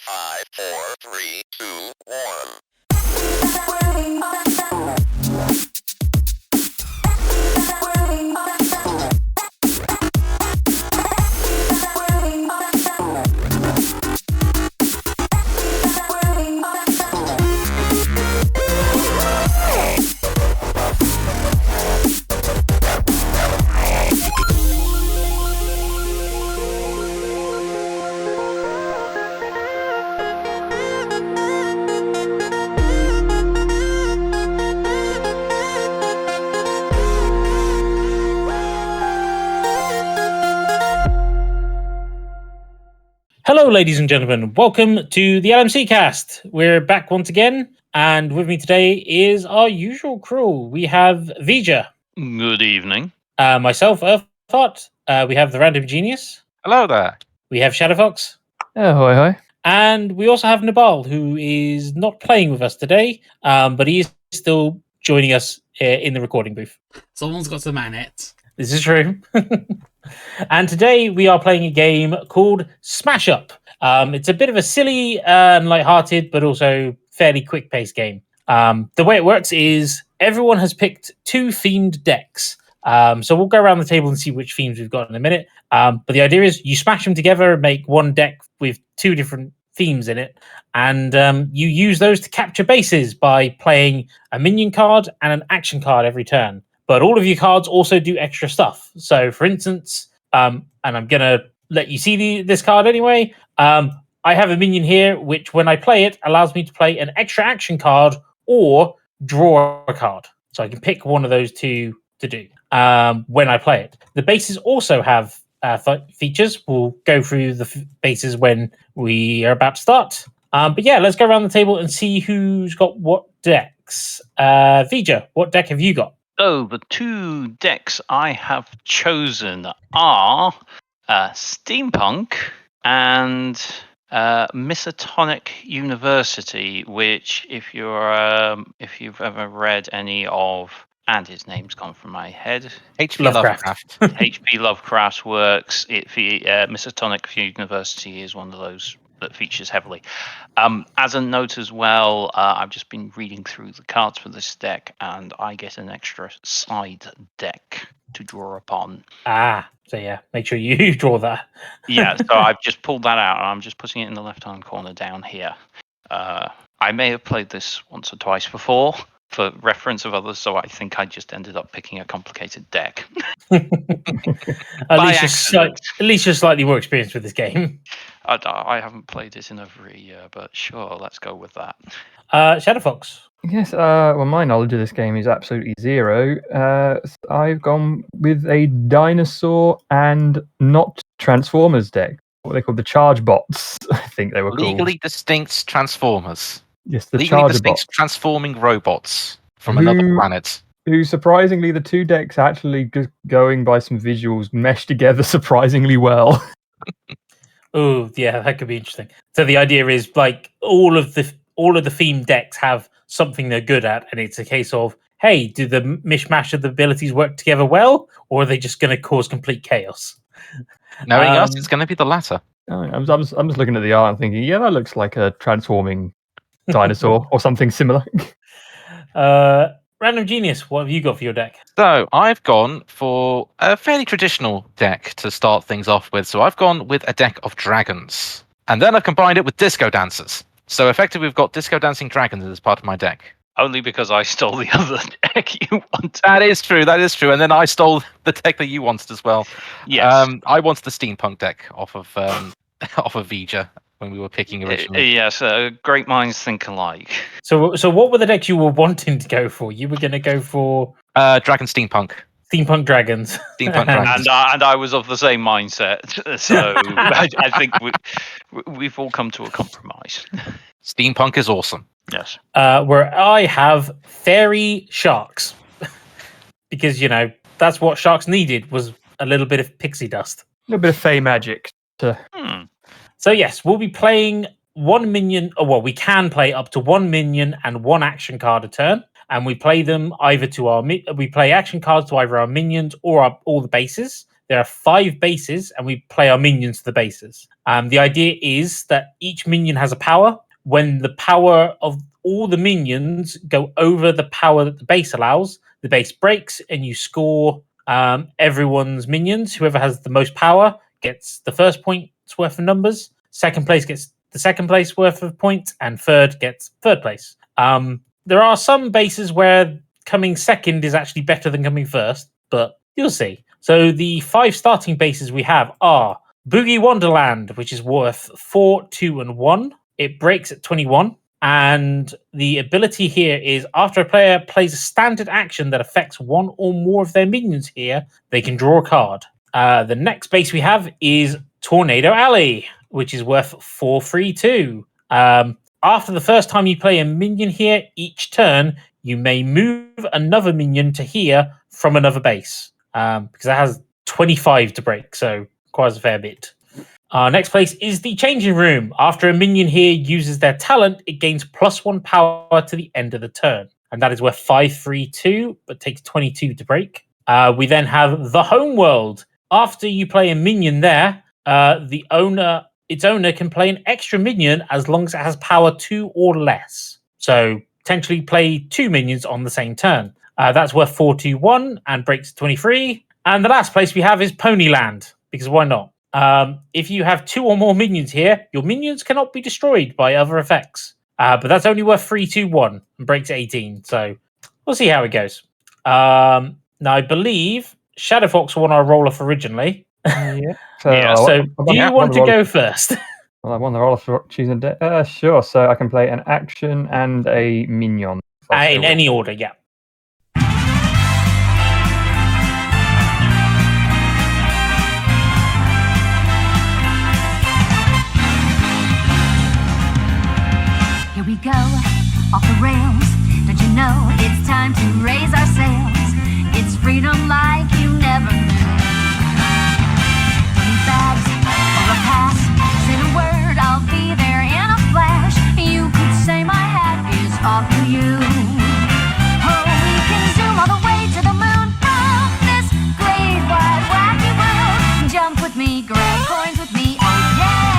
5, 4, 3, 2, 1. Hello, ladies and gentlemen. Welcome to the LMC cast. We're back once again, and with me today is our usual crew. We have Vija. Good evening. Myself, Urtheart. We have the Random Genius. Hello there. We have Shadowfox. Ahoy, hoy. And we also have Nabal, who is not playing with us today, but he is still joining us in the recording booth. Someone's got to man it. This is true. And today we are playing a game called Smash Up. It's a bit of a silly and lighthearted, but also fairly quick-paced game. The way it works is everyone has picked 2 themed decks. So we'll go around the table and see which themes we've got in a minute. But the idea is you smash them together and make one deck with 2 different themes in it. And you use those to capture bases by playing a minion card and an action card every turn. But all of your cards also do extra stuff. So, for instance, and I'm going to let you see this card anyway, I have a minion here, which when I play it, allows me to play an extra action card or draw a card. So I can pick one of those 2 to do when I play it. The bases also have features. We'll go through the bases when we are about to start. But yeah, let's go around the table and see who's got what decks. Vija, what deck have you got? So the 2 decks I have chosen are Steampunk and Misatonic University, which if you've ever read any of, and his name's gone from my head, H.P. Lovecraft. H.P. Lovecraft's works, Misatonic University is one of those that features heavily. As a note as well, I've just been reading through the cards for this deck, and I get an extra side deck to draw upon. So yeah, make sure you draw that. Yeah, so I've just pulled that out, and I'm just putting it in the left-hand corner down here. I may have played this once or twice before, for reference of others, so I think I just ended up picking a complicated deck. At least you're slightly more experienced with this game. I haven't played it in over a year, but sure, let's go with that. Shadowfox. Yes, well, my knowledge of this game is absolutely zero. I've gone with a dinosaur and not Transformers deck. What they call the Charge Bots, I think they were called. Legally distinct Transformers. Yes, the Legally Charge distinct Bots. transforming robots from another planet. Who, surprisingly, the 2 decks actually, just going by some visuals, mesh together surprisingly well. Oh, yeah, that could be interesting. So the idea is like all of the themed decks have something they're good at, and it's a case of, hey, do the mishmash of the abilities work together well, or are they just going to cause complete chaos? Knowing us, it's going to be the latter. I'm just looking at the art and thinking, yeah, that looks like a transforming dinosaur or something similar. Random Genius, what have you got for your deck? So I've gone for a fairly traditional deck to start things off with. So I've gone with a deck of dragons. And then I've combined it with disco dancers. So effectively we've got disco dancing dragons as part of my deck. Only because I stole the other deck you wanted. That is true. And then I stole the deck that you wanted as well. Yes. I wanted the steampunk deck off of Vija when we were picking originally. Yes, great minds think alike. So what were the decks you were wanting to go for? You were going to go for Dragon Steampunk. Steampunk Dragons. Steampunk Dragons. And I was of the same mindset. So I think we've all come to a compromise. Steampunk is awesome. Yes. Where I have fairy sharks. Because, that's what sharks needed, was a little bit of pixie dust. A little bit of fey magic. So yes, we'll be playing 1 minion, we can play up to 1 minion and 1 action card a turn. And we play them either we play action cards to either our minions or all the bases. there are 5 bases, and we play our minions to the bases. The idea is that each minion has a power. When the power of all the minions go over the power that the base allows, the base breaks, and you score everyone's minions. Whoever has the most power gets the first point's worth of numbers. Second place gets the second place worth of points, and third gets third place. There are some bases where coming second is actually better than coming first, but you'll see. So the 5 starting bases we have are Boogie Wonderland, which is worth 4, 2, and 1. It breaks at 21. And the ability here is after a player plays a standard action that affects one or more of their minions here, they can draw a card. The next base we have is Tornado Alley, which is worth 4, 3, 2. After the first time you play a minion here, each turn, you may move another minion to here from another base. Because it has 25 to break, so requires a fair bit. Next place is the Changing Room. After a minion here uses their talent, it gains +1 power to the end of the turn. And that is worth 5, 3, 2, but takes 22 to break. We then have the Homeworld. After you play a minion there, its owner can play an extra minion as long as it has power 2 or less. So potentially play 2 minions on the same turn. That's worth 4, 2, 1 and breaks 23. And the last place we have is Ponyland, because why not? If you have 2 or more minions here, your minions cannot be destroyed by other effects. But that's only worth 3, 2, 1 and breaks 18. So we'll see how it goes. Now, I believe Shadow Fox won our roll-off originally. Yeah. So do you want to go first? Well, I won the roll for choosing a deck. Sure. So I can play an action and a minion. In any order, yeah. Here we go, off the rails. Don't you know it's time to raise our sails? It's freedom like you never knew. 20 bags or a pass. Say the word, I'll be there in a flash. You could say my hat is off to you. Oh, we can zoom all the way to the moon from this great wide wacky world. Jump with me, grab coins with me, oh yeah.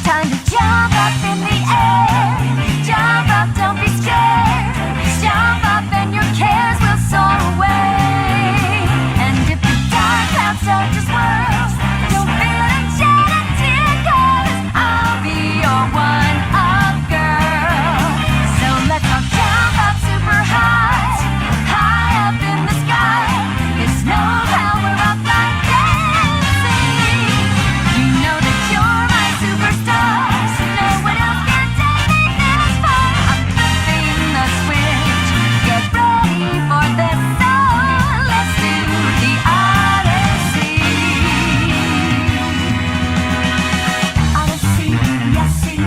Time to jump up in the air. Jump up, don't be scared. Jump up and your cares will soar away. And if the dark clouds start to swirl, don't feel enchanted, 'cause I'll be your one-up girl. So let's all jump up super high, high up in the sky. There's no power up like dancing. You know that you're my superstar, so no one else can take me this far. I'm flipping the switch, get ready for this, so let's do the Odyssey. Odyssey, yes, see.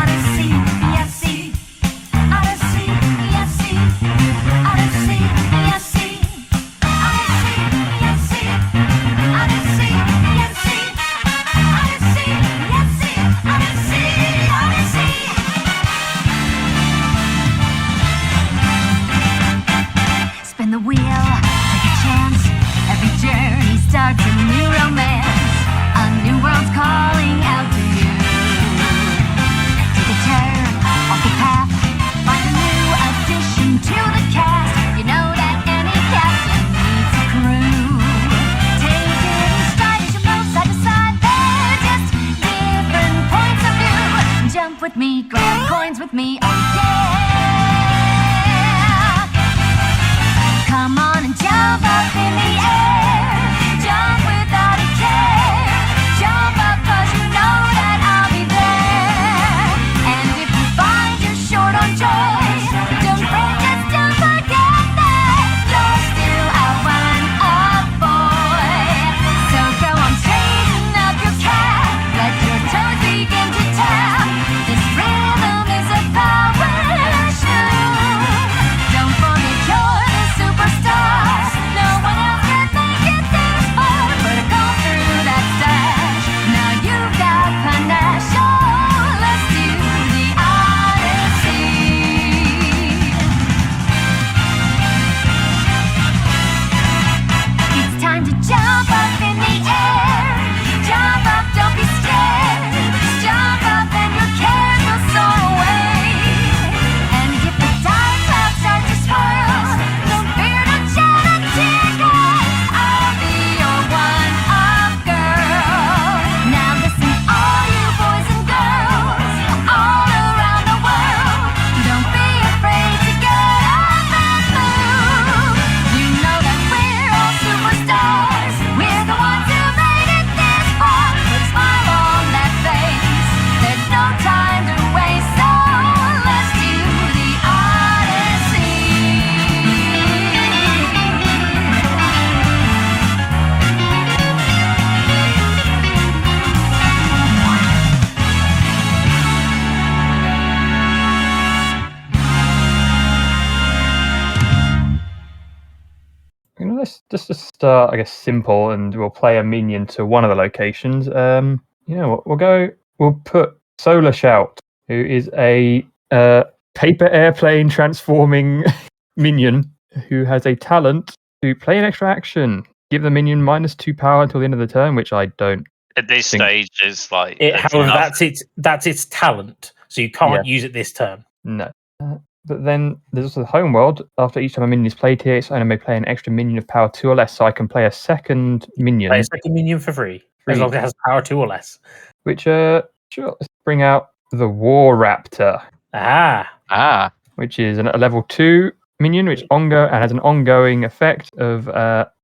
Odyssey, yes, see. Odyssey, yes, see. Odyssey, yes, see. Odyssey, yes, see. Odyssey, yes, see. Odyssey, yes, see. Odyssey, Odyssey. Spin the wheel, take a chance. Every journey starts a new romance. A new world's calling out to you. Take a turn off the path. Find a new addition to the cast. You know that any captain needs a crew. Take it in stride as you move side to side. They're just different points of view. Jump with me, grab coins with me, oh yeah. Come on and jump up in the air. Jump without a care. Jump up 'cause you know that I'll be there. And if you find you're short on joy, don't fret, just don't forget that you're still a one-up boy. So go on, straighten up your cap. Let your toes begin to tap. This rhythm is a power. just to start, I guess, simple, and we'll play a minion to one of the locations. You know what? We'll put Solar Shout, who is a paper airplane transforming minion who has a talent to play an extra action. Give the minion -2 power until the end of the turn, which I don't. At this think- stage, is like. it's However, nothing. that's its talent, so you can't use it this turn. No. But then there's also the home world. After each time a minion is played here, its owner may play an extra minion of power 2 or less, so I can play a second minion. Play a second minion for free, as long as it has power 2 or less. Which, sure, let's bring out the War Raptor, Ah, which is a level 2 minion, which has an ongoing effect of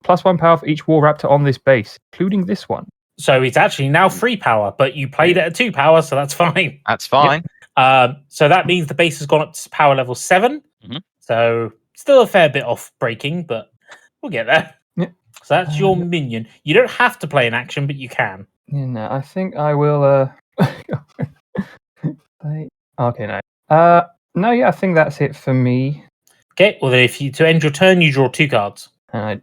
+1 power for each War Raptor on this base, including this one. So it's actually now 3 power, but you played it at 2 power, so that's fine. that's fine. So that means the base has gone up to power level 7. Mhm. So still a fair bit off breaking, but we'll get there. Yep. So that's your minion. You don't have to play an action, but you can. Yeah, no, I think I will. Okay, no. No, yeah, I think that's it for me. Okay. Well, then to end your turn, you draw 2 cards.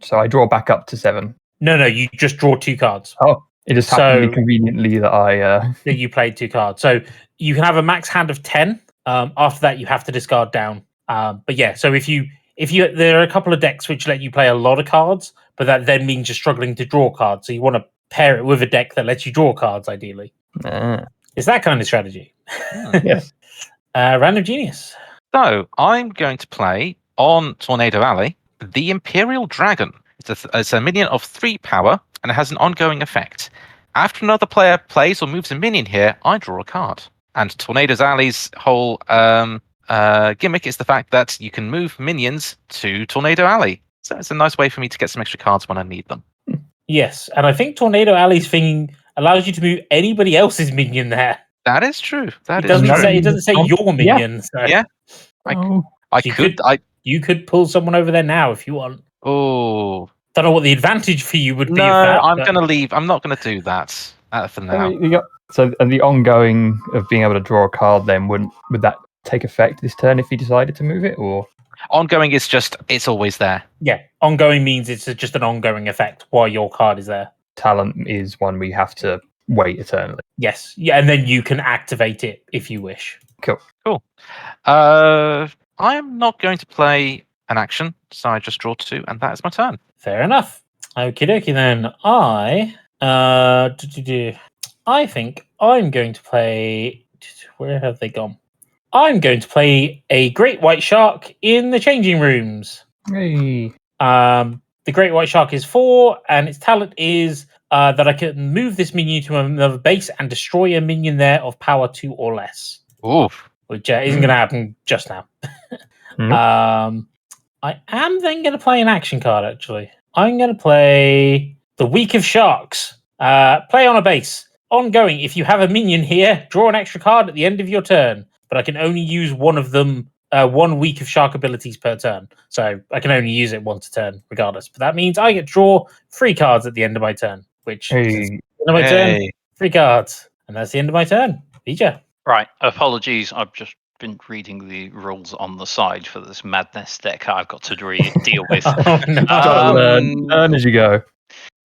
So I draw back up to 7. No, you just draw 2 cards. Oh, it just happened to So- be conveniently that I. That you played 2 cards. So you can have a max hand of 10. After that, you have to discard down. But yeah, so if you there are a couple of decks which let you play a lot of cards, but that then means you're struggling to draw cards. So you want to pair it with a deck that lets you draw cards, ideally. It's that kind of strategy. Yes. Random Genius. So I'm going to play on Tornado Alley the Imperial Dragon. It's a minion of 3 power, and it has an ongoing effect. After another player plays or moves a minion here, I draw a card. And Tornado Alley's whole gimmick is the fact that you can move minions to Tornado Alley. So it's a nice way for me to get some extra cards when I need them. Yes, and I think Tornado Alley's thing allows you to move anybody else's minion there. That is true. That It is true. doesn't say your minion. So Yeah. you could pull someone over there now if you want. Oh Don't know what the advantage for you would be. no! of that, I'm but- going to leave. I'm not going to do that for now. And the ongoing of being able to draw a card then would that take effect this turn if he decided to move it, or Ongoing is just it's always there. Yeah, ongoing means it's just an ongoing effect while your card is there. talent is one we have to wait eternally? Yes, yeah, and then you can activate it if you wish. I am not going to play an action, so I just draw 2, and that is my turn. Fair enough. Okie dokie then. I think I'm going to play. Where have they gone? I'm going to play a Great White Shark in the changing rooms. Hey, The Great White Shark is 4, and its talent is that I can move this minion to another base and destroy a minion there of power 2 or less, Oof. which isn't going to happen just now. Nope. I am then going to play an action card, actually. I'm going to play the Week of Sharks. Play on a base. Ongoing, if you have a minion here, draw an extra card at the end of your turn, but I can only use one of them, 1 Week of Shark abilities per turn. So I can only use it once a turn, regardless. But that means I get to draw 3 cards at the end of my turn, which is the end of my turn, 3 cards. And that's the end of my turn. Vija. Right, apologies. I've just been reading the rules on the side for this madness deck I've got to deal with. Oh, no. Gotta learn as you go.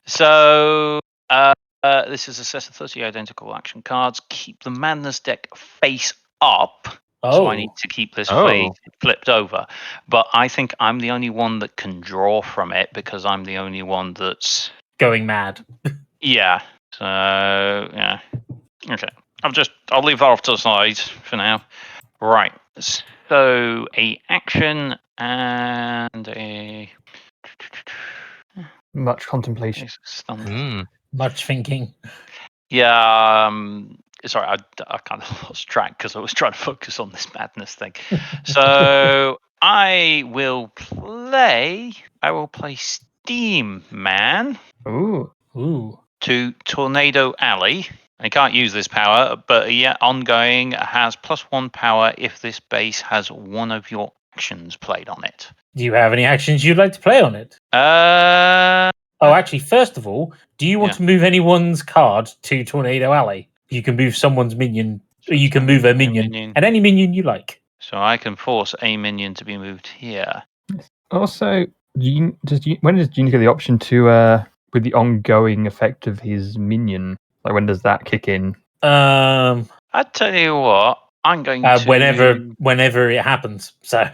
So, this is a set of 30 identical action cards. Keep the madness deck face up. So I need to keep this flipped over. But I think I'm the only one that can draw from it because I'm the only one that's... Going mad. Yeah. So, yeah. Okay. I'll leave that off to the side for now. Right. So, a action and a... Much contemplation. Much thinking. Yeah, sorry, I kind of lost track because I was trying to focus on this madness thing. So I will play Steam Man Ooh. to Tornado Alley. I can't use this power, but yeah, ongoing has +1 power if this base has one of your actions played on it. Do you have any actions you'd like to play on it? Oh, actually, first of all, do you want to move anyone's card to Tornado Alley? You can move someone's minion, or you can move a minion, and any minion you like. So I can force a minion to be moved here. Also, when does Genie get the option to with the ongoing effect of his minion? Like when does that kick in? Um, I tell you what, I'm going to whenever it happens. So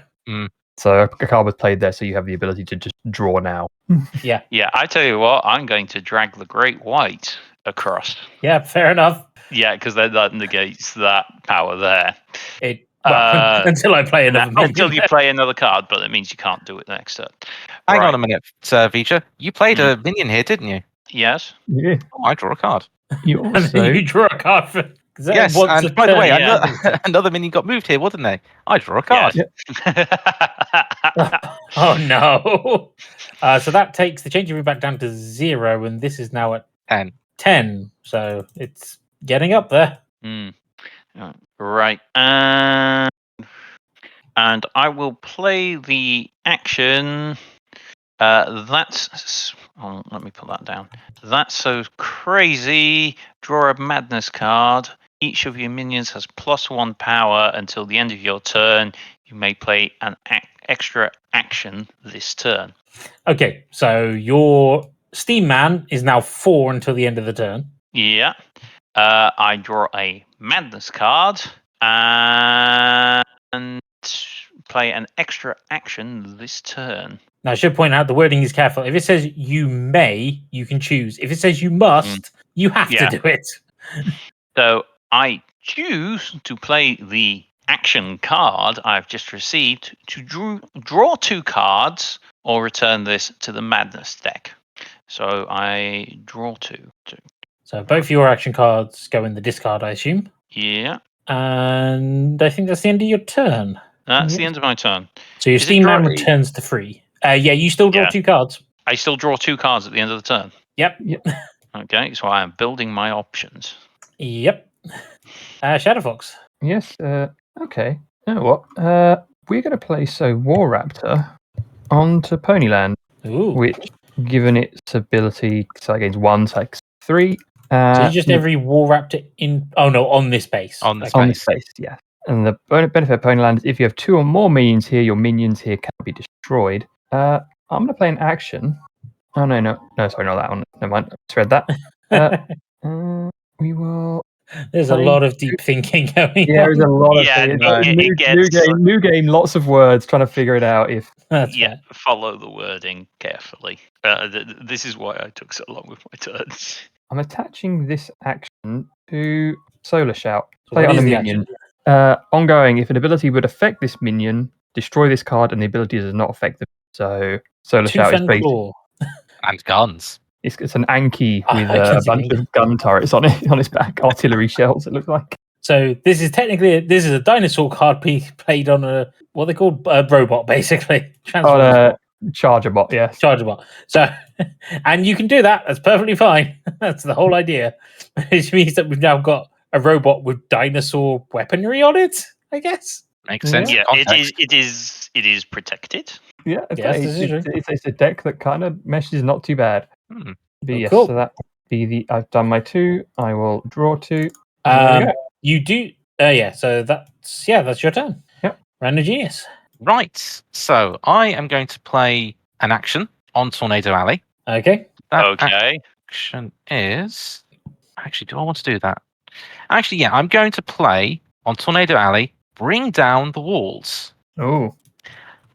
So a card was played there, so you have the ability to just draw now. Yeah, I tell you what, I'm going to drag the Great White across. yeah, fair enough. Yeah, because that negates that power there. Until I play another minion. Until you play another card, but it means you can't do it next turn. Hang Right. on a minute, Vija. You played a minion here, didn't you? Yes. Yeah. Oh, I draw a card. You And also then you draw a card for. Yes, and by the way, Yeah. another minion got moved here, wasn't they? I draw a card. Oh no! So that takes the changing room back down to 0, and this is now at 10. So it's getting up there. Right. And I will play the action. Let me put that down. That's so crazy. Draw a madness card. Each of your minions has +1 power until the end of your turn. You may play an extra action this turn. Okay, so your Steam Man is now 4 until the end of the turn. Yeah. I draw a madness card and play an extra action this turn. Now, I should point out the wording is careful. If it says you may, you can choose. If it says you must, you have to do it. So I choose to play the action card I've just received to draw 2 cards or return this to the madness deck. So I draw 2. So both your action cards go in the discard, I assume. Yeah. And I think that's the end of your turn. That's the end of my turn. So your Is it Steam Man draw- returns to 3. Yeah, you still draw 2 cards. I still draw 2 cards at the end of the turn. Yep. Okay, so I am building my options. Yep. Shadow Fox. Yes. Okay. You know what? We're going to place a War Raptor onto Ponyland, Ooh. which, given its ability, so against 1 takes 3. So you just every War Raptor in. Oh no, on this base. On this on the space, yeah. And the benefit of Ponyland is if you have 2 or more minions here, your minions here cannot be destroyed. I'm going to play an action. Oh no, sorry, not that one. Never mind. I just read that. We will. There's a lot of deep thinking going Yeah, on. there's a lot of Yeah, things. no, New game, lots of words, trying to figure it out. If That's Yeah, fair. follow the wording carefully. This is why I took so long with my turns. I'm attaching this action to Solar Shout, So play it what on a is the minion. Ongoing, if an ability would affect this minion, destroy this card, and the ability does not affect them. So Solar Shout is basically Claw. And guns. it's an Anki with I can a see bunch of gun turrets on its back, artillery shells. It looks like. So this is technically a dinosaur card played on a what they call a robot, basically. On a charger bot, yes. Charger bot. So, and you can do that. That's perfectly fine. That's the whole idea. Which means that we've now got a robot with dinosaur weaponry on it, I guess. Makes sense. Yeah, Context. it is protected. Yeah, Yes, this is true. it's a deck that kind of meshes not too bad. Hmm. But Oh, yes, cool. so that would be the. I've done my 2. I will draw 2. There we go. You do. Yeah. So that's your turn. Yep. Random Genius. Right. So I am going to play an action on Tornado Alley. Okay. That Okay. action is. Actually, do I want to do that? Actually, yeah, I'm going to play on Tornado Alley. Bring down the walls. Oh.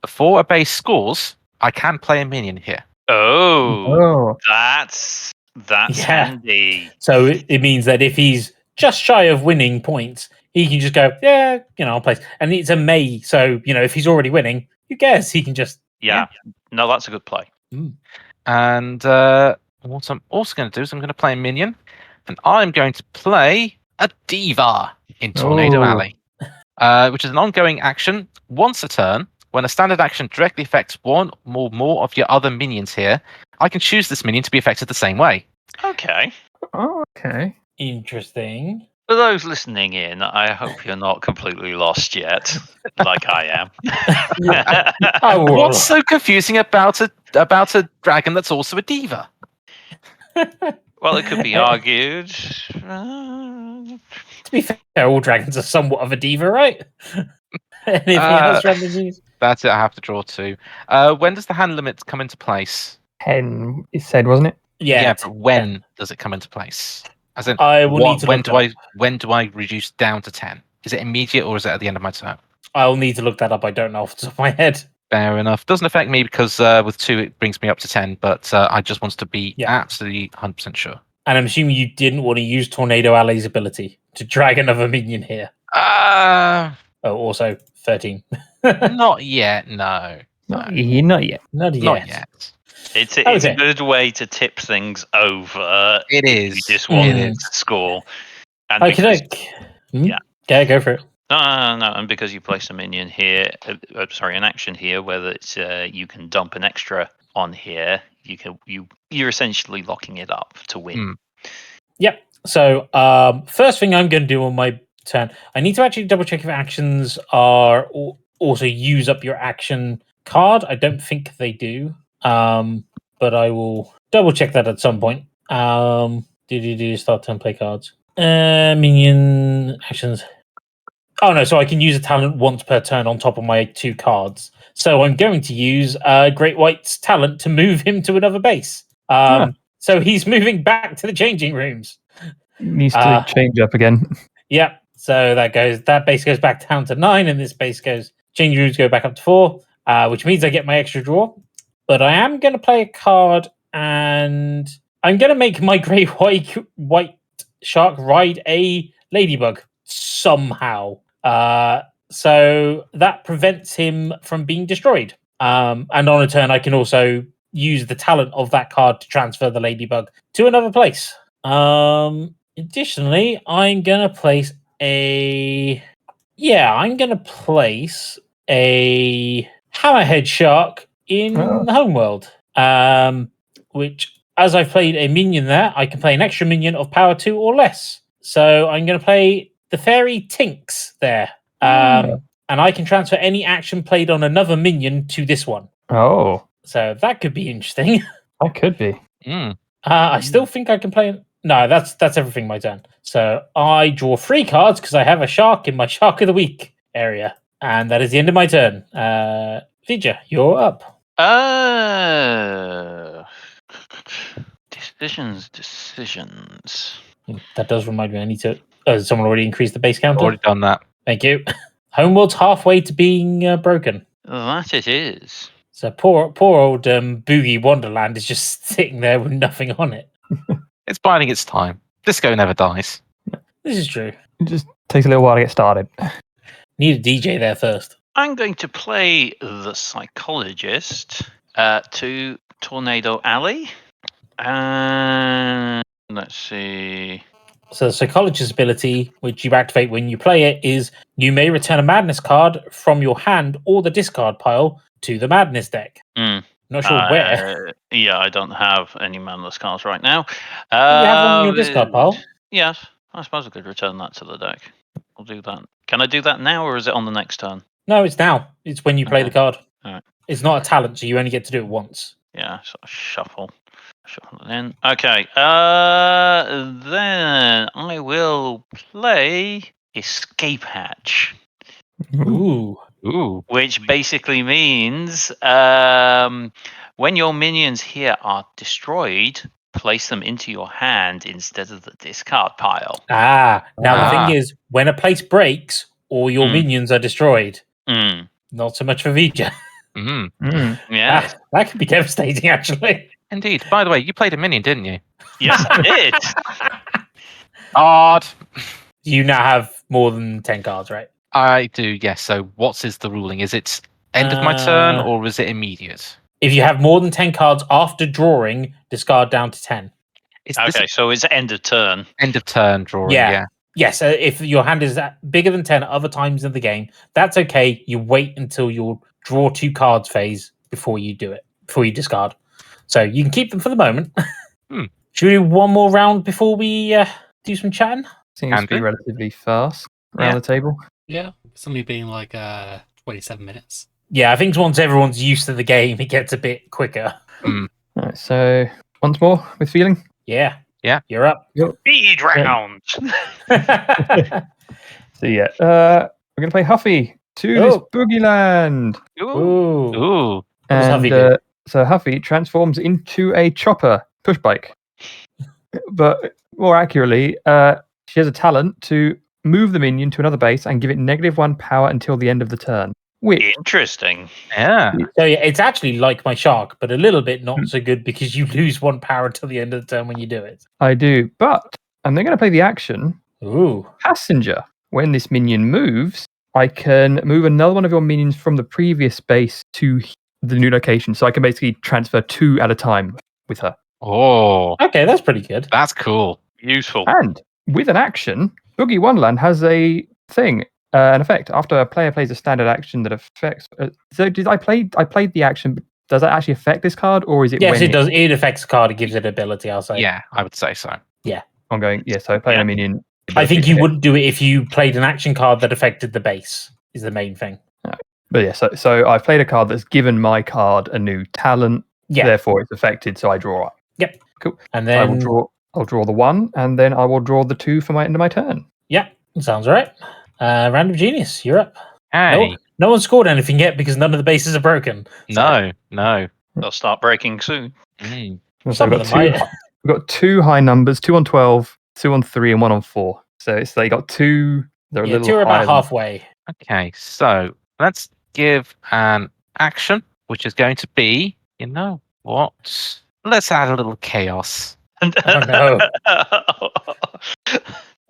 Before a base scores, I can play a minion here. Oh, that's handy. So it means that if he's just shy of winning points, he can just go, I'll play. And it's a May, so if he's already winning, who cares? He can just Yeah. No, that's a good play. And what I'm also going to do is I'm going to play a minion, and I'm going to play a Diva in Tornado Oh. Alley, which is an ongoing action once a turn. When a standard action directly affects one or more of your other minions here, I can choose this minion to be affected the same way. Okay. Oh, okay. interesting. For those listening in, I hope you're not completely lost yet, like I am. What's so confusing about a dragon that's also a diva? Well, it could be argued. To be fair, all dragons are somewhat of a diva, right? Anything else, randomisers? That's it. I have to draw 2. When does the hand limit come into place? 10, it said, wasn't it? Yeah. But when does it come into place? As in, I will need to when look do that I when do I reduce down to 10? Is it immediate or is it at the end of my turn? I'll need to look that up. I don't know off the top of my head. Fair enough. Doesn't affect me because with 2 it brings me up to 10. But I just want to be absolutely 100% sure. And I'm assuming you didn't want to use Tornado Alley's ability to drag another minion here. Also 13. Not yet. No. Not yet. Not yet. Not yet. It's a good way to tip things over. It is. You just want to score. And because, Yeah, go for it. No, and because you place a minion here, an action here, whether it's you can dump an extra on here, you're essentially locking it up to win. Yep. So first thing I'm going to do on my turn, I need to actually double check if actions are also use up your action card. I don't think they do, but I will double check that at some point. Start turn play cards. Minion actions. Oh no, so I can use a talent once per turn on top of my 2 cards. So I'm going to use Great White's talent to move him to another base. So he's moving back to the changing rooms. Needs to change up again. Yeah. So that base goes back down to 9, and this base changing rooms go back up to 4, which means I get my extra draw. But I am going to play a card, and I'm going to make my Great White Shark ride a ladybug somehow. So that prevents him from being destroyed. And on a turn, I can also use the talent of that card to transfer the ladybug to another place. Additionally, I'm going to place a Hammerhead Shark in the homeworld. Which, as I've played a minion there, I can play an extra minion of power 2 or less. So I'm going to play the Fairy Tinks there. And I can transfer any action played on another minion to this one. Oh. So that could be interesting. That could be. I still think I can play... No, that's everything my turn. So I draw 3 cards because I have a shark in my Shark of the Week area. And that is the end of my turn. Vidya, you're up. Decisions. That does remind me. I need to... Has someone already increased the base counter? Already done that. Thank you. Homeworld's halfway to being broken. That it is. So poor old Boogie Wonderland is just sitting there with nothing on it. It's biding its time. Disco never dies. This is true. It just takes a little while to get started. Need a DJ there first. I'm going to play the Psychologist to Tornado Alley. And let's see. So the Psychologist ability, which you activate when you play it, is you may return a Madness card from your hand or the discard pile to the Madness deck. Not sure where. Yeah, I don't have any Madness cards right now. You have one in your discard pile? Yes, I suppose I could return that to the deck. I'll do that. Can I do that now, or is it on the next turn? No, it's now. It's when you play the card. All right. It's not a talent, so you only get to do it once. Yeah, so shuffle it in. Okay, then I will play Escape Hatch. Ooh. Which basically means when your minions here are destroyed, place them into your hand instead of the discard pile. Now the thing is, when a place breaks, all your minions are destroyed. Not so much for Vija. Yeah. That could be devastating, actually. Indeed. By the way, you played a minion, didn't you? Yes, I did. Odd. You now have more than 10 cards, right? I do, yes. So what is the ruling? Is it end of my turn or is it immediate? If you have more than 10 cards after drawing, discard down to 10. Okay, so it's end of turn. End of turn drawing, yeah. Yes, if your hand is bigger than 10 at other times in the game, that's okay. You wait until your draw 2 cards phase before you do it, before you discard. So you can keep them for the moment. Should we do one more round before we do some chatting? Seems to be relatively fast around the table. Yeah, it's only been like 27 minutes. Yeah, I think once everyone's used to the game, it gets a bit quicker. Right, so once more with feeling. Yeah. You're up. Speed round. So we're going to play Huffy to this Oh. boogie land. Ooh. Ooh. does And Huffy do? so Huffy transforms into a chopper push bike. But more accurately, she has a talent to move the minion to another base and give it -1 power until the end of the turn. Which Interesting. Yeah. So yeah, it's actually like my shark, but a little bit not so good because you lose 1 power until the end of the turn when you do it. I do. But I'm then going to play the action Ooh. Passenger. When this minion moves, I can move another one of your minions from the previous base to the new location. So I can basically transfer 2 at a time with her. Oh, Okay, that's pretty good. that's cool. Useful. And with an action, Boogie Wonderland has a thing, an effect. After a player plays a standard action that affects. So did I played the action? But does that actually affect this card, or is it? Yes, when it does. It affects the card. It gives it ability. I'll say. Yeah, I would say so. I'm going. Yeah. So playing Yeah. a minion. I think ability you hit. wouldn't do it if you played an action card that affected the base. Is the main thing. But yeah. So I've played a card that's given my card a new talent. Yeah. Therefore, it's affected. So I draw it. Yep. Cool. And I will then draw. I'll draw the 1, and then I will draw the 2 for my end of my turn. yeah, sounds right. Random Genius, you're up. Hey, No one scored anything yet because none of the bases are broken. So no. They'll start breaking soon. Mm. So some we've of got them two. might. We've got 2 high numbers: 2 on 12, 2 on 3, and 1 on 4. So it's they got 2. They're a Yeah, little 2 are higher about than- halfway. Okay, so let's give an action, which is going to be, you know what? Let's add a little chaos. Oh no.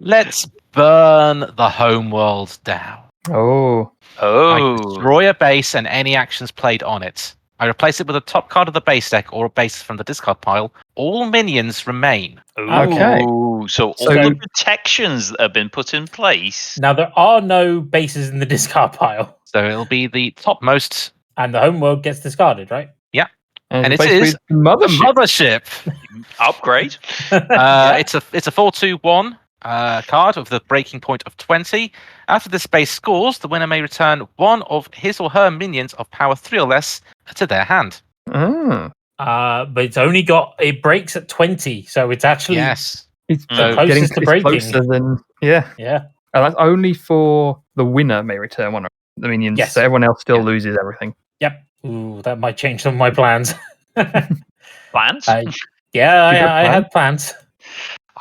Let's burn the homeworld down. Oh, I Oh. destroy a base and any actions played on it. I replace it with a top card of the base deck or a base from the discard pile. All minions remain. Okay. Ooh, so all So- the protections that have been put in place. Now there are no bases in the discard pile, So it'll be the topmost and the homeworld gets discarded, right? And it replaced is with Mothership. mothership. Upgrade. It's a 4/2/1 card of the breaking point of 20. After this base scores, the winner may return one of his or her minions of power 3 or less to their hand. Ah, But it's only got it breaks at 20, so it's actually Yes. it's The closest to it's breaking. closer than yeah. yeah. And that's only for the winner may return one of the minions. Yes. So everyone else still Yeah. loses everything. Yep. Ooh, that might change some of my plans. Plans? I plan? had plans.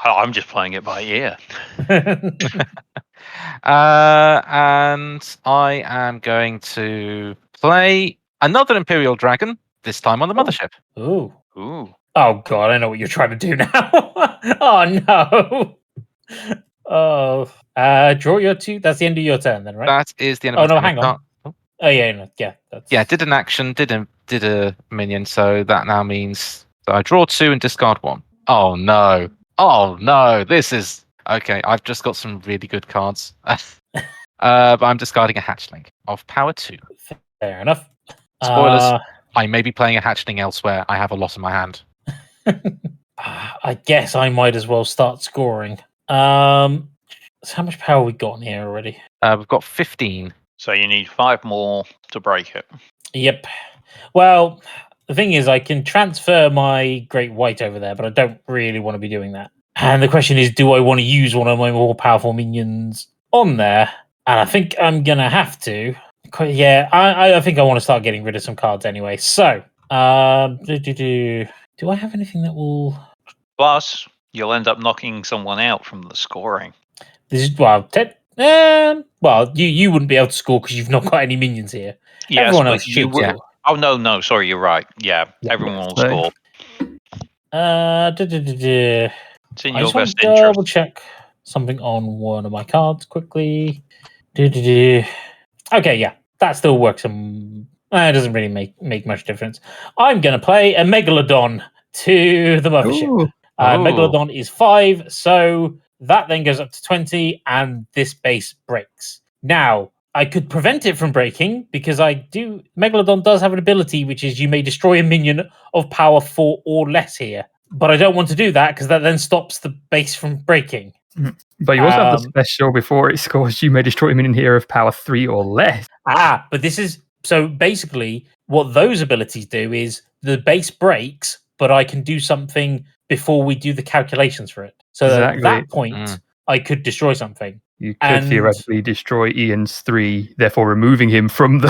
I'm just playing it by ear. And I am going to play another Imperial Dragon, this time on the mothership. Ooh. Ooh. Oh god, I know what you're trying to do now. Oh no. Oh. Draw your 2. That's the end of your turn then, right? That is the end Oh, of no, my turn. hang on. Oh yeah, no, yeah. That's Yeah, did an action, did a minion, so that now means that I draw 2 and discard 1. Oh no. Oh no, this is okay. I've just got some really good cards. But I'm discarding a hatchling of power 2. fair enough. Spoilers. I may be playing a hatchling elsewhere. I have a lot in my hand. I guess I might as well start scoring. So how much power we got in here already? We've got 15. So you need 5 more to break it. Yep. Well, the thing is, I can transfer my Great White over there, but I don't really want to be doing that. And the question is, do I want to use one of my more powerful minions on there? And I think I'm going to have to. Yeah, I think I want to start getting rid of some cards anyway. So, do I have anything that will... Plus, you'll end up knocking someone out from the scoring. This is, well, you wouldn't be able to score because you've not got any minions here. Yes, Everyone but else you should. will- Yeah. Oh, no, sorry, you're right. Yeah, Yeah, everyone will so- score. It's in I your just want best to interest. double check something on one of my cards quickly. Okay, yeah, that still works. It doesn't really make much difference. I'm going to play a Megalodon to the mothership. Ooh. Megalodon is 5, so that then goes up to 20, and this base breaks. Now, I could prevent it from breaking because Megalodon does have an ability, which is you may destroy a minion of power 4 or less here. But I don't want to do that because that then stops the base from breaking. But you also have the Um, special before it scores. You may destroy a minion here of power 3 or less. But this is so basically what those abilities do is the base breaks, but I can do something before we do the calculations for it. So Exactly. at that point, I could destroy something. You could And- theoretically destroy Ian's 3, therefore removing him from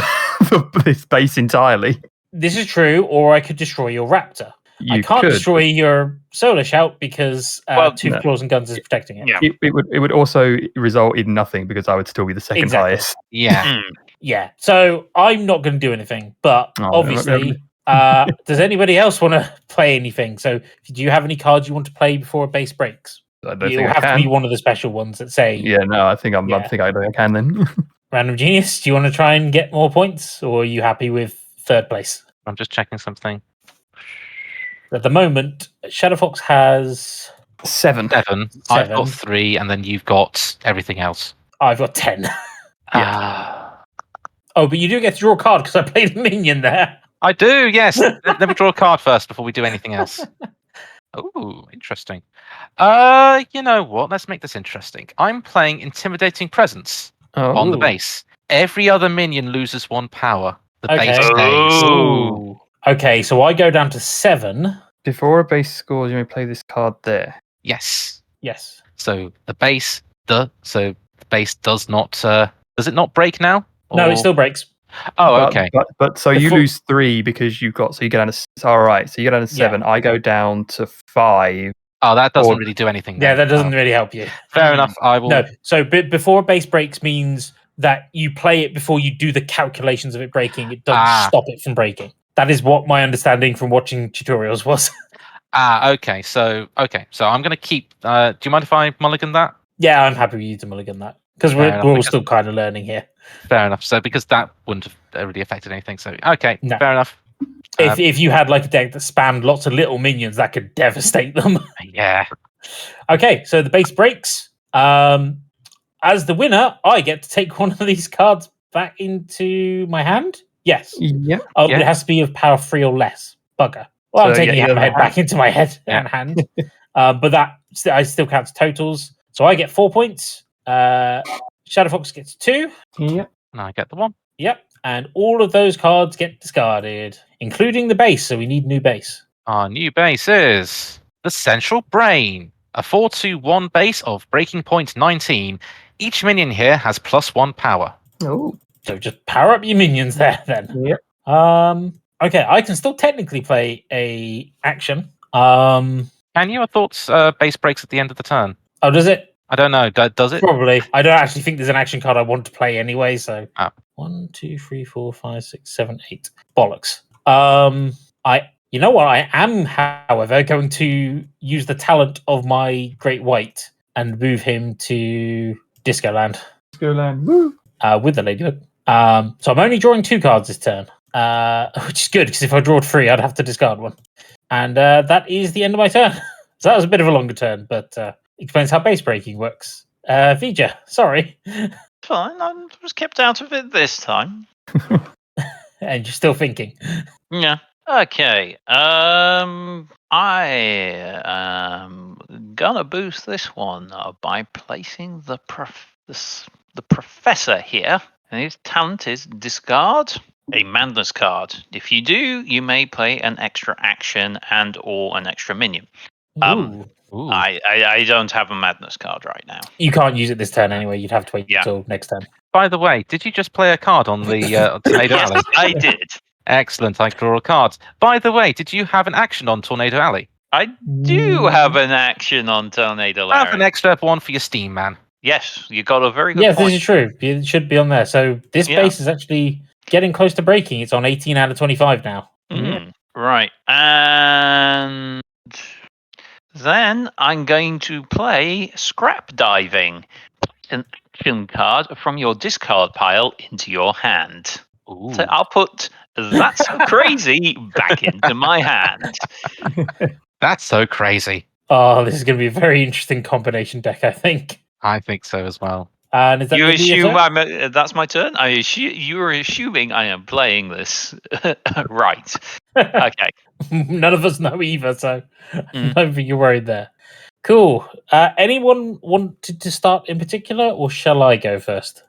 this base entirely. This is true, or I could destroy your raptor. I You can't could. destroy your solar shout because Well, Tooth no. Claws and Guns is protecting it. Yeah. It would also result in nothing because I would still be the second Exactly. highest. Yeah. Mm. Yeah. So I'm not going to do anything, but Oh, obviously, does anybody else want to play anything? So do you have any cards you want to play before a base breaks? I don't It'll think I have to can. be one of the special ones that say Yeah, no, I think I Yeah. think I can then. Random Genius. Do you want to try and get more points, or are you happy with third place? I'm just checking something. At the moment, Shadowfox has 7. 7. I've 7. got 3, and then you've got everything else. I've got 10. Ah. Oh, but you do get to draw a card because I played a minion there. I do, yes. Let me draw a card first before we do anything else. Oh, interesting. You know what? Let's make this interesting. I'm playing Intimidating Presence on the Ooh. base. Every other minion loses 1 power. The Okay. base stays. Oh. Okay, so I go down to 7. Before a base scores, you may play this card there. Yes. Yes. So the base, so the base does not. Does it not break now? No, Or- it still breaks. Oh, But- okay. But so you Before- lose 3 because you get down to all right. So you go down to 7. I go down to 5. Oh, that doesn't or- really do anything. Yeah, then. that doesn't Oh, really help you. fair enough. I will. No, so before base breaks means that you play it before you do the calculations of it breaking. It doesn't stop it from breaking. That is what my understanding from watching tutorials was. Okay. So I'm gonna keep. Do you mind if I mulligan that? Yeah, I'm happy with you to mulligan that because Fair enough, we're all because- still kind of learning here. Fair enough. So because that wouldn't have really affected anything. So okay, No. fair enough. If you had like a deck that spanned lots of little minions, that could devastate them. Yeah. Okay, so the base breaks. As the winner, I get to take one of these cards back into my hand. Yes. Yeah. Oh, but Yeah. it has to be of power 3 or less. Bugger. Well, I'm So, taking yeah, Hammerhead yeah. back into my head Yeah. and hand. But that I still counts totals. So I get 4 points. Shadowfox gets 2. Yeah. And I get the 1. Yep. And all of those cards get discarded, including the base. So we need new base. Our new base is the Central Brain, a 4/2/1 base of breaking point 19. Each minion here has +1 power. Oh. So just power up your minions there then. Yep. Okay, I can still technically play a action. Can you? I thought base breaks at the end of the turn. Oh, does it? I don't know. Does it? Probably. I don't actually think there's an action card I want to play anyway. So Ah. 1, 2, 3, 4, 5, 6, 7, 8. Bollocks. You know what? I am, however, going to use the talent of my Great White and move him to Disco Land Go land. Woo. with the Ladybug. So I'm only drawing 2 cards this turn, which is good because if I drawed 3, I'd have to discard one. And that is the end of my turn. So that was a bit of a longer turn, but explains how base breaking works. Vija, sorry. Fine, I was kept out of it this time. And you're still thinking. Yeah. Okay. I am gonna boost this one by placing the professor here, and his talent is discard a madness card. If you do, you may play an extra action and or an extra minion. Ooh. Ooh. I don't have a madness card right now. You can't use it this turn anyway. You'd have to wait Yeah. until next turn. By the way, did you just play a card on the Tornado Yes, Alley? I did. Excellent. I draw a card. By the way, did you have an action on Tornado Alley? I do have an action on Tornado I have an Larry. extra one for your Steam, man. Yes, you got a very good Yes, point. this is true. It should be on there. So this Yeah. base is actually getting close to breaking. It's on 18 out of 25 now. Right. And then I'm going to play Scrap Diving. An action card from your discard pile into your hand. Ooh. So I'll put That's So Crazy back into my hand. That's so crazy. Oh, this is going to be a very interesting combination deck, I think. I think so as well. And is that You the end of your assume turn? that's my turn? You're assuming I am playing this right. Okay. None of us know either, so Mm. don't think you're worried there. Cool. Anyone wanted to start in particular, or shall I go first?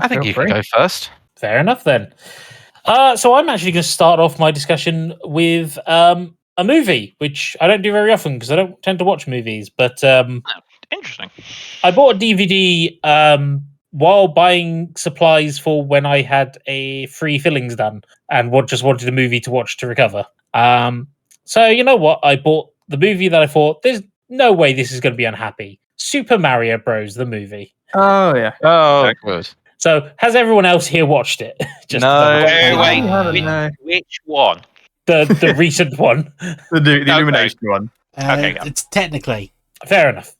I think Feel you free. can go first. Fair enough then. So I'm actually going to start off my discussion with a movie, which I don't do very often because I don't tend to watch movies. But Interesting. I bought a DVD while buying supplies for when I had a free fillings done and just wanted a movie to watch to recover. So you know what? I bought the movie that I thought, there's no way this is going to be unhappy. Super Mario Bros. The movie. Oh yeah. Oh, Okay. good. So has everyone else here watched it? No. to double check. Wait, No. which one? The recent one. The Okay. Illumination one. Okay, go. It's technically. Fair enough.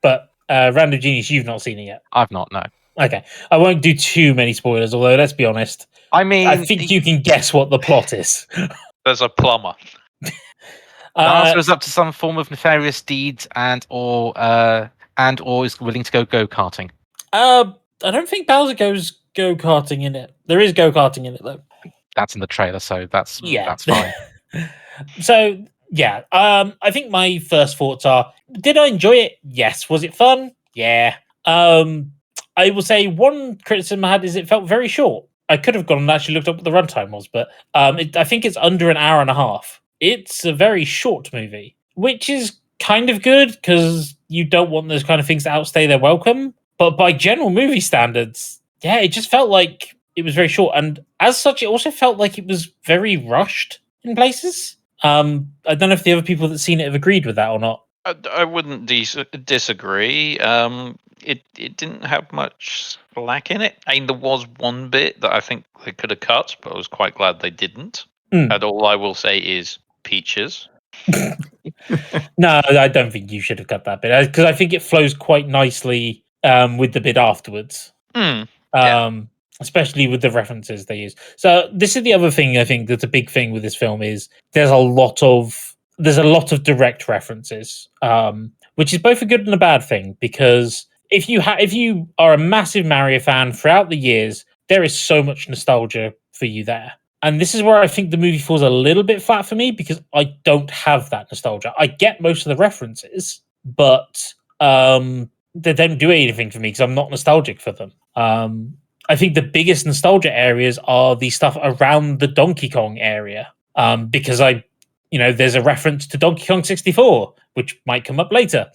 But Random Genius, you've not seen it yet. I've not, no. Okay. I won't do too many spoilers, although let's be honest. I mean, I think you can guess what the plot is. There's a plumber. Bowser is up to some form of nefarious deeds and or is willing to go go-karting. I don't think Bowser goes go-karting in it. There is go-karting in it, though. That's in the trailer, so that's Yeah. fine. So, yeah. I think my first thoughts are, did I enjoy it? Yes. Was it fun? Yeah. I will say one criticism I had is it felt very short. I could have gone and actually looked up what the runtime was, but I think it's under an hour and a half. It's a very short movie, which is kind of good because you don't want those kind of things to outstay their welcome. But by general movie standards, yeah, it just felt like it was very short. And as such, it also felt like it was very rushed in places. I don't know if the other people that've seen it have agreed with that or not. I wouldn't disagree. It didn't have much slack in it. I mean, there was one bit that I think they could have cut, but I was quite glad they didn't. Mm. And all I will say is peaches. No, I don't think you should have cut that bit because I think it flows quite nicely with the bit afterwards. Yeah. Especially with the references they use. So this is the other thing I think that's a big thing with this film is there's a lot of direct references, which is both a good and a bad thing because if you are a massive Mario fan throughout the years, there is so much nostalgia for you there. And this is where I think the movie falls a little bit flat for me because I don't have that nostalgia. I get most of the references, but they don't do anything for me because I'm not nostalgic for them. I think the biggest nostalgia areas are the stuff around the Donkey Kong area because there's a reference to Donkey Kong 64, which might come up later,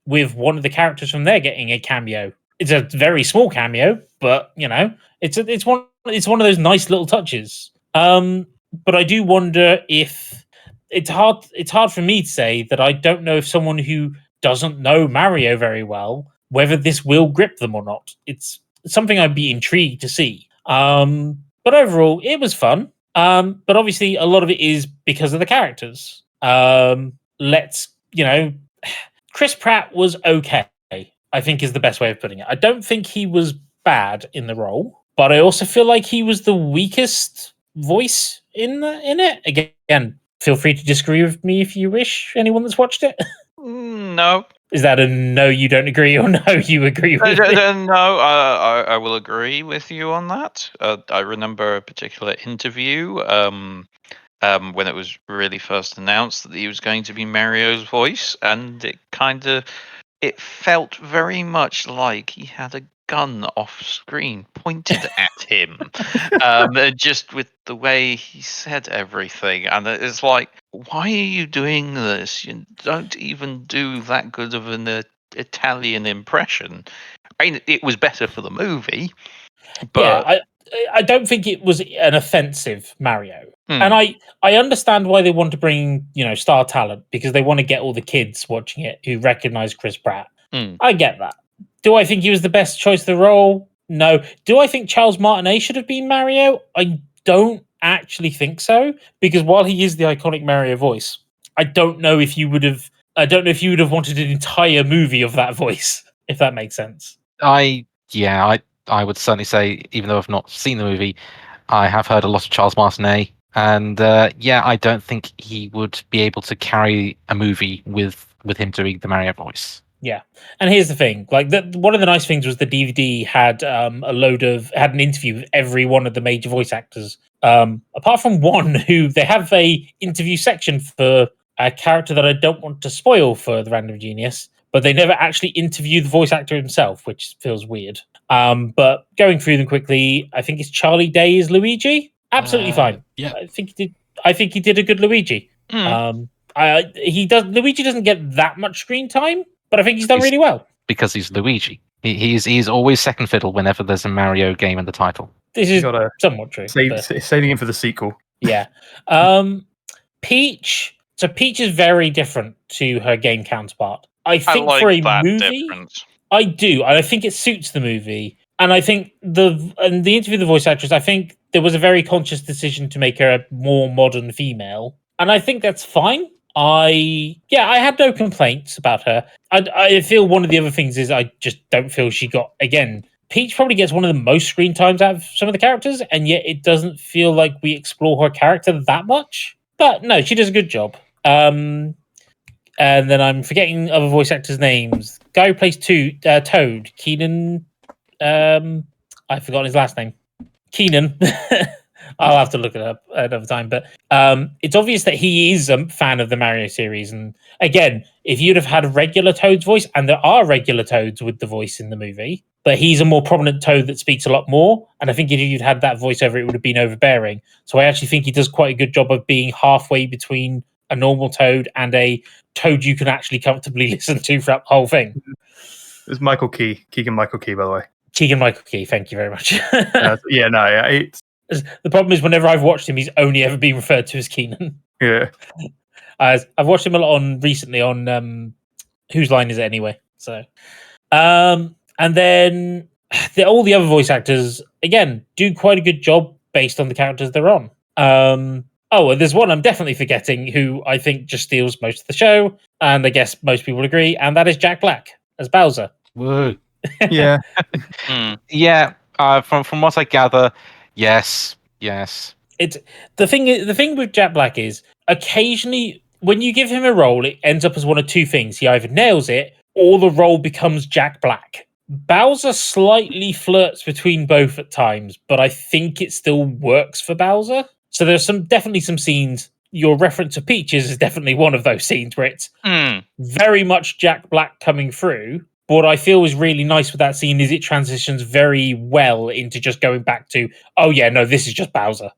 with one of the characters from there getting a cameo. It's a very small cameo, but it's one of those nice little touches. But I do wonder if it's hard for me to say that I don't know if someone who doesn't know Mario very well, whether this will grip them or not. It's something I'd be intrigued to see. But overall, it was fun. But obviously, a lot of it is because of the characters. Chris Pratt was okay, I think is the best way of putting it. I don't think he was bad in the role, but I also feel like he was the weakest voice in it. Again, feel free to disagree with me if you wish, anyone that's watched it. No. Is that a no, you don't agree, or no, you agree with me? No, I will agree with you on that. I remember a particular interview when it was really first announced that he was going to be Mario's voice, and it felt very much like he had a gun off screen pointed at him, just with the way he said everything. And it's like, why are you doing this? You don't even do that good of an Italian impression. I mean, it was better for the movie, but yeah, I don't think it was an offensive Mario. And I understand why they want to bring, star talent, because they want to get all the kids watching it who recognize Chris Pratt. I get that. Do I think he was the best choice for the role? No. Do I think Charles Martinet should have been Mario? I don't actually think so, because while he is the iconic Mario voice, I don't know if you would have wanted an entire movie of that voice, if that makes sense. I would certainly say, even though I've not seen the movie, I have heard a lot of Charles Martinet, and I don't think he would be able to carry a movie with him doing the Mario voice. Yeah, and here's the thing: one of the nice things was the DVD had had an interview with every one of the major voice actors, apart from one who they have a interview section for a character that I don't want to spoil for the Random Genius, but they never actually interview the voice actor himself, which feels weird. But going through them quickly, I think it's Charlie Day is Luigi. Absolutely fine. Yeah. I think he did a good Luigi. Luigi doesn't get that much screen time, but I think he's done really well. Because he's Luigi. He's always second fiddle whenever there's a Mario game in the title. This You is gotta somewhat true. saving him for the sequel. Yeah. Peach. So Peach is very different to her game counterpart. I think like for a that movie, difference. I do. I think it suits the movie. And I think the interview with the voice actress, I think there was a very conscious decision to make her a more modern female. And I think that's fine. I had no complaints about her. I feel one of the other things is I just don't feel she got, again, Peach probably gets one of the most screen times out of some of the characters, and yet it doesn't feel like we explore her character that much. But no, she does a good job. And then I'm forgetting other voice actors' names. Guy who plays Toad, Keenan. I've forgotten his last name. Keenan. I'll have to look it up another time. But it's obvious that he is a fan of the Mario series. And again, if you'd have had a regular Toad's voice, and there are regular Toads with the voice in the movie, but he's a more prominent Toad that speaks a lot more. And I think if you'd had that voiceover, it would have been overbearing. So I actually think he does quite a good job of being halfway between a normal Toad and a Toad you can actually comfortably listen to throughout the whole thing. It's Keegan Michael Key, by the way. Keegan-Michael Key, thank you very much. It's The problem is whenever I've watched him, he's only ever been referred to as Keenan. yeah. I've watched him a lot recently on Whose Line Is It Anyway? So, and then all the other voice actors, again, do quite a good job based on the characters they're on. And there's one I'm definitely forgetting who I think just steals most of the show, and I guess most people agree, and that is Jack Black as Bowser. Whoa. Yeah. Yeah, from what I gather, yes. It's the thing with Jack Black is occasionally when you give him a role, it ends up as one of two things. He either nails it or the role becomes Jack Black. Bowser slightly flirts between both at times, but I think it still works for Bowser. So there's definitely some scenes. Your reference to Peaches is definitely one of those scenes where it's very much Jack Black coming through. But what I feel is really nice with that scene is it transitions very well into just going back to, oh yeah, no, this is just Bowser.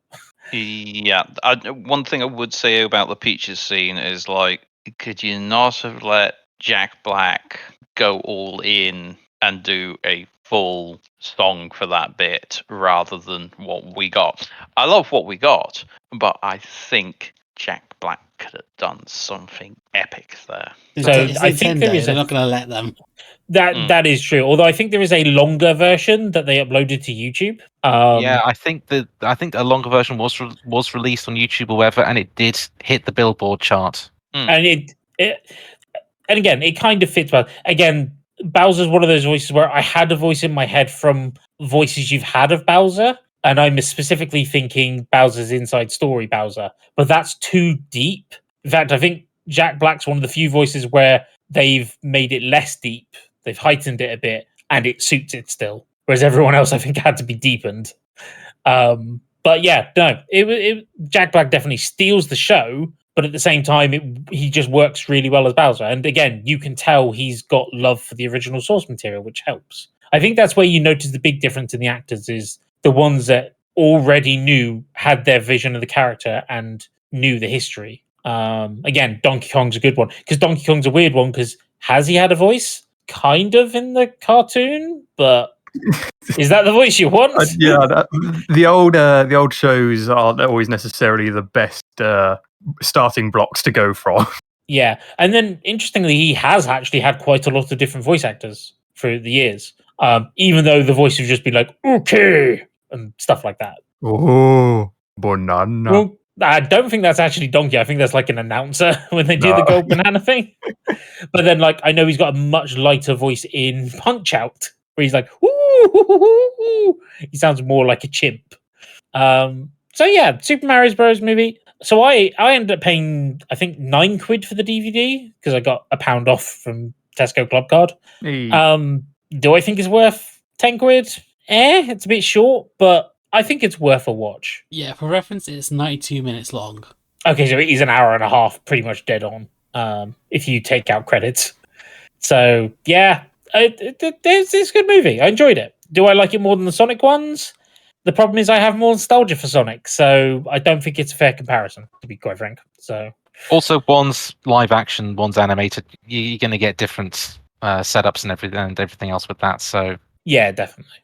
Yeah, one thing I would say about the Peaches scene is, like, could you not have let Jack Black go all in and do a full song for that bit rather than what we got? I love what we got, but I think Jack Black could have done something epic there. So I think they're not going to let them. That is true. Although I think there is a longer version that they uploaded to YouTube. Yeah, I think a longer version was released on YouTube or whatever, and it did hit the Billboard chart. And and again, it kind of fits well. Again, Bowser's one of those voices where I had a voice in my head from voices you've had of Bowser, and I'm specifically thinking Bowser's Inside Story Bowser, but that's too deep. In fact, I think Jack Black's one of the few voices where they've made it less deep. They've heightened it a bit, and it suits it still. Whereas everyone else, I think, had to be deepened. But yeah, no, Jack Black definitely steals the show, but at the same time, he just works really well as Bowser. And again, you can tell he's got love for the original source material, which helps. I think that's where you notice the big difference in the actors is the ones that already had their vision of the character and knew the history. Again, Donkey Kong's a good one because Donkey Kong's a weird one because has he had a voice? Kind of in the cartoon, but is that the voice you want? The old shows aren't always necessarily the best starting blocks to go from. Yeah, and then interestingly, he has actually had quite a lot of different voice actors through the years. Even though the voice would just be like okay and stuff like that. Oh, banana. Well, I don't think that's actually Donkey. I think that's like an announcer when they do the gold banana thing. But then, like, I know he's got a much lighter voice in Punch Out, where he's like, ooh, he sounds more like a chimp. So yeah, Super Mario Bros. Movie. So I ended up paying, I think, £9 for the DVD because I got £1 off from Tesco Club Card. Hey. Do I think it's worth £10? It's a bit short, but I think it's worth a watch. Yeah, for reference, it's 92 minutes long. Okay, so it is an hour and a half, pretty much dead on, if you take out credits. So, yeah, it's a good movie. I enjoyed it. Do I like it more than the Sonic ones? The problem is I have more nostalgia for Sonic, so I don't think it's a fair comparison, to be quite frank. So Also, one's live action, one's animated. You're going to get different setups and everything else with that. So yeah, definitely.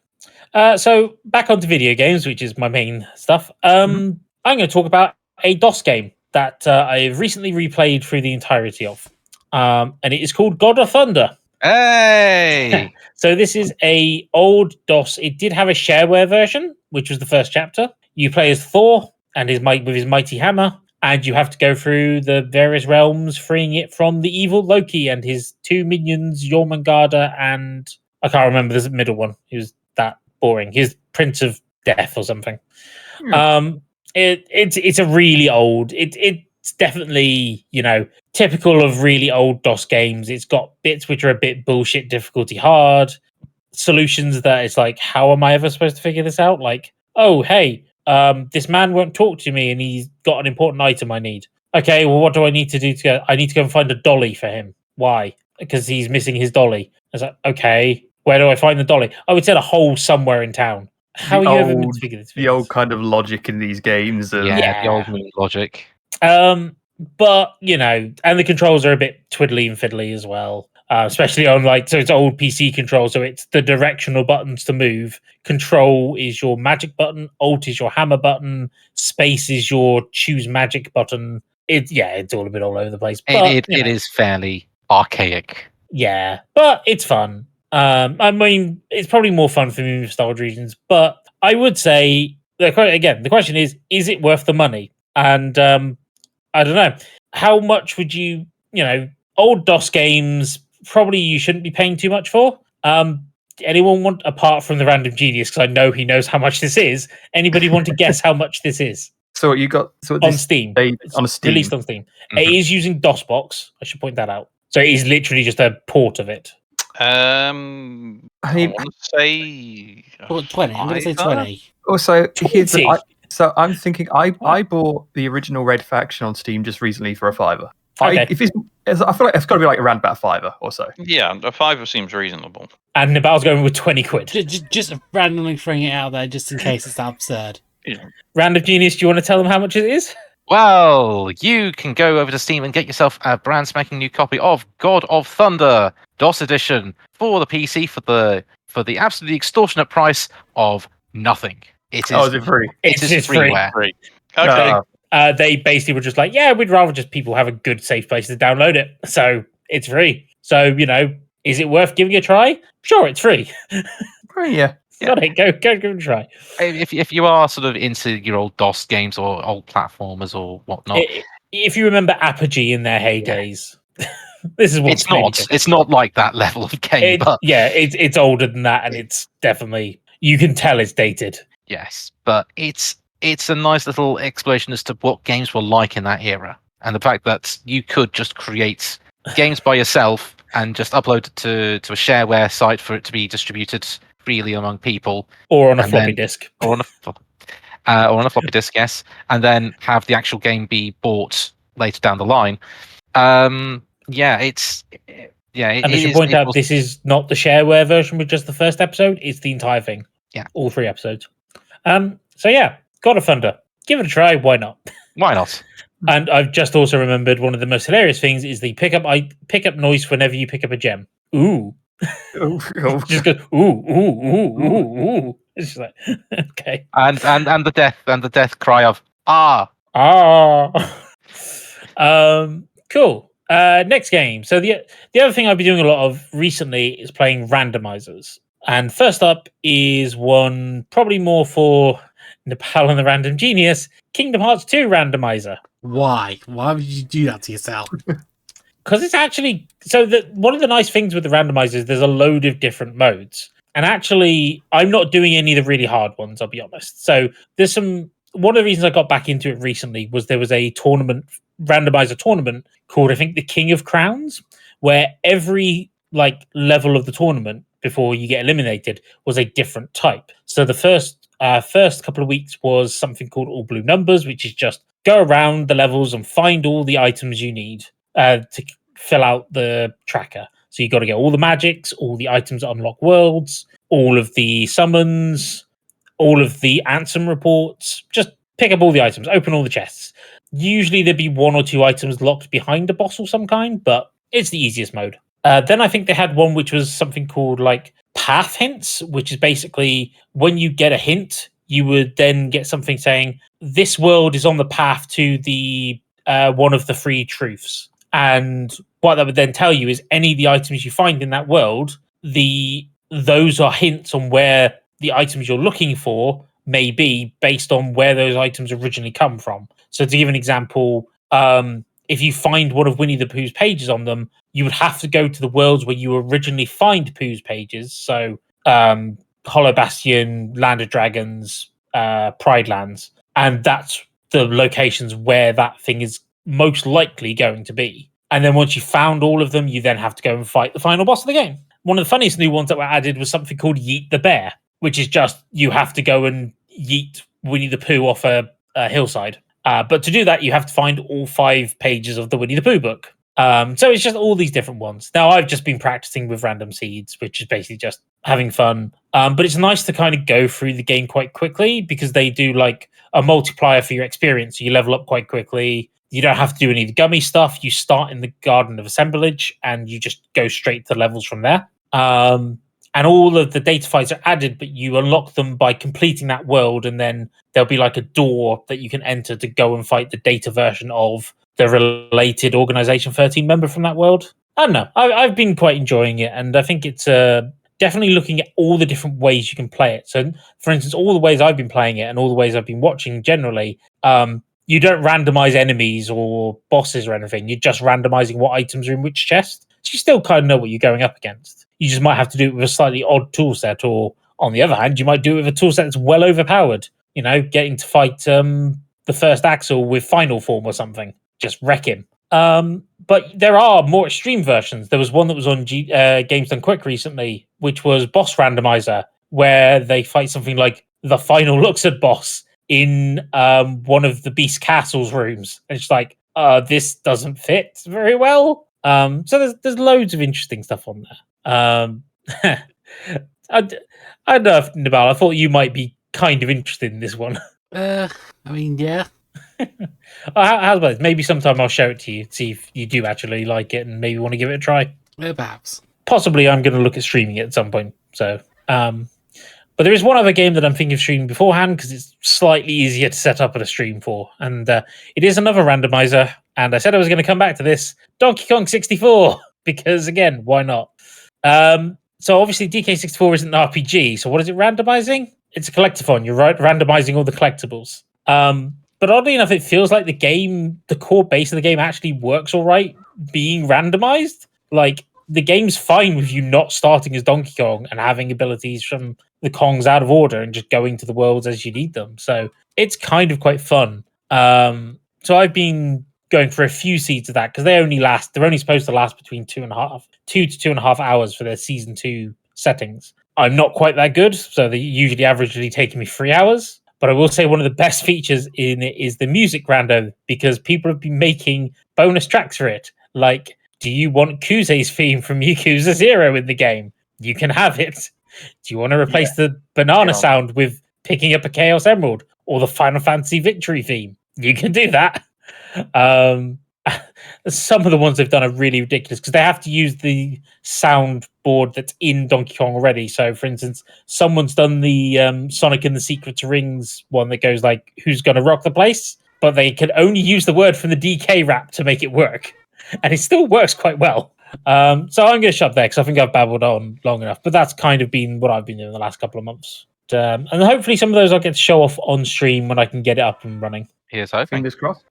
So back onto video games, which is my main stuff. I'm going to talk about a DOS game that I've recently replayed through the entirety of, and it is called God of Thunder. hey, So this is a old DOS. It did have a shareware version, which was the first chapter. You play as Thor and with his mighty hammer, and you have to go through the various realms, freeing it from the evil Loki and his two minions, Jormungandr, and I can't remember the middle one. He was that boring. He's Prince of Death or something. It's a really old. It's definitely, typical of really old DOS games. It's got bits which are a bit bullshit, difficulty hard, solutions that it's like, how am I ever supposed to figure this out? Like, oh, hey, this man won't talk to me and he's got an important item I need. Okay, well, what do I need to do I need to go and find a dolly for him. Why? Because he's missing his dolly. I was like, okay, where do I find the dolly? I would set a hole somewhere in town. How are you ever meant to figure this? The old kind of logic in these games. Of, the old movie logic. But and the controls are a bit twiddly and fiddly as well. Especially on so it's old PC control, so it's the directional buttons to move. Control is your magic button, Alt is your hammer button, space is your choose magic button. It's all a bit all over the place. But, It is fairly archaic. Yeah, but it's fun. I mean, it's probably more fun for me in nostalgia regions, but I would say the question is it worth the money? And I don't know, how much would you, old DOS games probably you shouldn't be paying too much for. Anyone want, apart from the random genius, because I know he knows how much this is, anybody want to guess how much this is? So you got On Steam. On Steam. Released on Steam. It is using DOSBox. I should point that out. So it is literally just a port of it. I want to say 20. I'm going to say 20. Also, here's 20. so I'm thinking I bought the original Red Faction on Steam just recently for $5. Okay. I feel like it's got to be like around about $5 or so. Yeah, a $5 seems reasonable. And Nabal's going with 20 quid. Just randomly throwing it out there just in case it's absurd. Random genius, do you want to tell them how much it is? Well, you can go over to Steam and get yourself a brand spanking new copy of God of Thunder DOS edition for the PC for the absolutely extortionate price of nothing. It is. Is it free? It's freeware. Free. Okay. They basically were just like, yeah, we'd rather just people have a good, safe place to download it. So it's free. So, is it worth giving a try? Sure, it's free. Yeah. Got it. Go give it a try. If you are sort of into your old DOS games or old platformers or whatnot, If you remember Apogee in their heydays, this is what it's not like that level of game. But it's older than that, and it's definitely, you can tell it's dated. Yes, but it's a nice little exploration as to what games were like in that era, and the fact that you could just create games by yourself and just upload it to a shareware site for it to be distributed freely among people, Or on a floppy disk. or on a floppy disk, yes, and then have the actual game be bought later down the line. And I should point out, this is not the shareware version with just the first episode. It's the entire thing. Yeah, all 3 episodes. So yeah, God of Thunder. Give it a try. Why not? Why not? And I've just also remembered one of the most hilarious things is the pickup noise whenever you pick up a gem. Ooh. Just goes ooh. It's just like, okay. And the death cry of Cool. Next game. So the other thing I've been doing a lot of recently is playing randomisers. And first up is one probably more for Nepal and the Random Genius, Kingdom Hearts 2 randomizer. Why? Why would you do that to yourself? Because it's actually one of the nice things with the randomizers, there's a load of different modes. And actually, I'm not doing any of the really hard ones, I'll be honest. So there's one of the reasons I got back into it recently was there was a randomizer tournament called, I think, the King of Crowns, where every level of the tournament before you get eliminated was a different type. So the first couple of weeks was something called All Blue Numbers, which is just go around the levels and find all the items you need to fill out the tracker. So you got to get all the magics, all the items that unlock worlds, all of the summons, all of the Ansem reports. Just pick up all the items, open all the chests. Usually there'd be 1 or 2 items locked behind a boss or some kind, but it's the easiest mode. Then I think they had one which was something called like path hints, which is basically when you get a hint, you would then get something saying this world is on the path to the one of the 3 truths. And what that would then tell you is any of the items you find in that world, those are hints on where the items you're looking for may be based on where those items originally come from. So to give an example, if you find one of Winnie the Pooh's pages on them, you would have to go to the worlds where you originally find Pooh's pages. So Hollow Bastion, Land of Dragons, Pride Lands. And that's the locations where that thing is most likely going to be. And then once you found all of them, you then have to go and fight the final boss of the game. One of the funniest new ones that were added was something called Yeet the Bear, which is just you have to go and yeet Winnie the Pooh off a hillside. But to do that, you have to find all 5 pages of the Winnie the Pooh book. So it's just all these different ones. Now, I've just been practicing with random seeds, which is basically just having fun. But it's nice to kind of go through the game quite quickly because they do like a multiplier for your experience. So you level up quite quickly. You don't have to do any of the gummy stuff. You start in the Garden of Assemblage and you just go straight to levels from there. And all of the data fights are added, but you unlock them by completing that world. And then there'll be like a door that you can enter to go and fight the data version of the related Organization 13 member from that world. I don't know. I've been quite enjoying it. And I think it's definitely looking at all the different ways you can play it. So, for instance, all the ways I've been playing it and all the ways I've been watching generally, you don't randomize enemies or bosses or anything. You're just randomizing what items are in which chest. So you still kind of know what you're going up against. You just might have to do it with a slightly odd tool set, or on the other hand, you might do it with a tool set that's well overpowered. You know, getting to fight the first Axel with final form or something. Just wreck him. But there are more extreme versions. There was one that was on Games Done Quick recently, which was Boss Randomizer, where they fight something like the final Luxord boss in one of the Beast Castle's rooms. And it's like, this doesn't fit very well. So there's loads of interesting stuff on there. I don't know if, Nabal, I thought you might be kind of interested in this one. I mean, yeah. How's about this? Maybe sometime I'll show it to you, see if you do actually like it and maybe want to give it a try. Perhaps. Possibly I'm going to look at streaming it at some point. So, but there is one other game that I'm thinking of streaming beforehand because it's slightly easier to set up at a stream for. And it is another randomizer. And I said I was going to come back to this, Donkey Kong 64, because again, why not? So obviously DK64 isn't an RPG. So what is it randomizing? It's a collectathon. You're randomizing all the collectibles. But oddly enough, it feels like the core base of the game actually works all right being randomized. Like, the game's fine with you not starting as Donkey Kong and having abilities from the Kongs out of order and just going to the worlds as you need them. So it's kind of quite fun. So I've been going for a few seeds of that because they're only supposed to last between 2 to 2.5 hours for their season 2 settings. I'm not quite that good, so they usually averagely taking me 3 hours. But I will say one of the best features in it is the music rando, because people have been making bonus tracks for it. Like, do you want Kuze's theme from Yakuza 0 in the game? You can have it. Do you want to replace the banana sound with picking up a Chaos Emerald or the Final Fantasy Victory theme? You can do that. Some of the ones they've done are really ridiculous because they have to use the soundboard that's in Donkey Kong already. So, for instance, someone's done the Sonic and the Secret Rings one that goes like, "Who's gonna rock the place?" But they can only use the word from the DK rap to make it work, and it still works quite well. So I'm going to shut there because I think I've babbled on long enough. But that's kind of been what I've been doing the last couple of months, and hopefully some of those I'll get to show off on stream when I can get it up and running. Here's hoping. Fingers crossed.